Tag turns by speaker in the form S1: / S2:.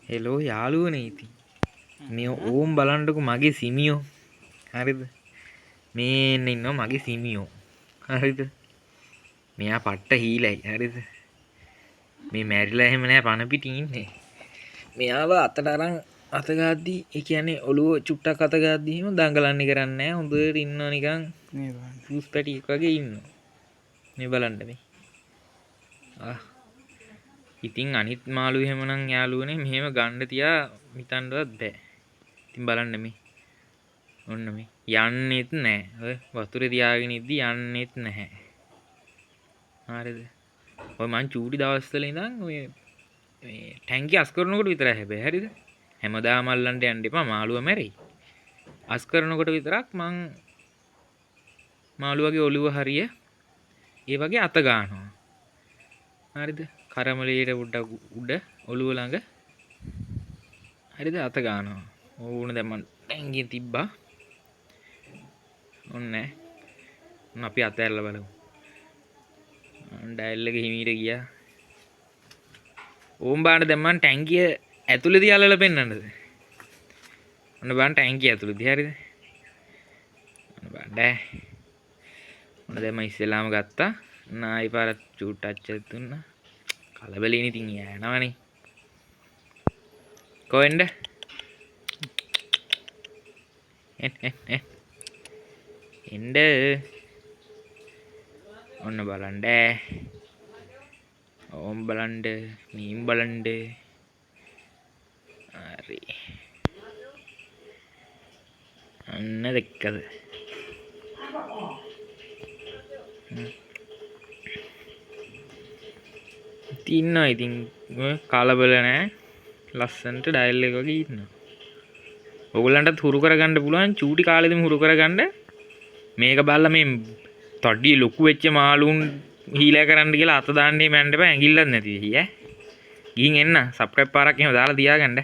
S1: Hello යාළුවනේ ඉතින් මේ ඕම් බලන්නකො මගේ සිමියෝ හරිද මේන්න ඉන්නවා මගේ සිමියෝ හරිද මෙයා පට්ට හීලයි හරිද මේ මැරිලා එහෙම නෑ පණ පිටින් ඉන්නේ මෙයාව අතට අරන් අත ගාද්දී ඒ කියන්නේ ඔළුව චුට්ටක් අත ගාද්දී එහෙම දඟලන්නේ කරන්නේ නෑ හොඳට ඉන්නවා නිකන් මේ ජූස් පැටියෙක් වගේ ඉන්නවා මේ බලන්න මේ ඉතින් අනිත් මාළු එහෙමනම් යාළුවනේ මෙහෙම ගන්න තියා හිතන්නවත් බෑ. ඉතින් බලන්න මේ. ඔන්න මේ. යන්නෙත් නෑ. ඔය වතුරේ තියාගෙන ඉද්දි යන්නෙත් නැහැ. හරිද? ඔය මං චූටි දවස්වල ඉඳන් ඔය මේ ටැංකිය අස් කරනකොට විතරයි හැබැයි. හරිද? හැමදාම අල්ලන්න යන්න එපා මාළුවා මැරෙයි. අස් කරනකොට විතරක් මං මාළුවාගේ ඔළුව හරිය ඒ වගේ අත ගන්නවා. හරිද? කරමලියට උඩ ඔළුව ළඟ හරිද අත ගන්නවා. ඕන දැන් මම ටැංකිය තිබ්බා. ඔන්න අපි අත ඇරලා බලමු. ඩයල් එක හිමීට ගියා. ඕම් බාන්න දැන් මම ටැංකිය ඇතුළේදී අල්ලලා පෙන්නන්නද? ඔන්න බලන්න ටැංකිය ඇතුළේදී හරිද? ඔන්න බලන්න. ඔන්න දැන් මම ඉස්සෙල්ලාම ගත්තා. නායි පාරක් චූට් ටච් එකක් දුන්නා. කලබලෙන් ඉතින් යනවනේ. කොහෙන්ද? එන්න. ඔන්න බලන්න. ඕම් බලන්න. මීම් බලන්න. හරි. අන්න දෙක්කද? ඉන්නවා ඉතින් කලබල නෑ ලස්සනට ඩයල් එක වගේ ඉන්නවා. ඔයගොල්ලන්ටත් හුරු කරගන්න පුළුවන් චූටි කාලෙදිම හුරු කරගන්න. මේක බලලා මේ තඩි ලොකු වෙච්ච මාළුන් හීලා කරන්න කියලා අත දාන්නේ මැන්න එපා ඇඟිල්ලක් නැති වෙයි ඈ. ගිහින් එන්න සබ්ස්ක්‍රයිබ් පාරක් එහෙම දාලා තියාගන්න.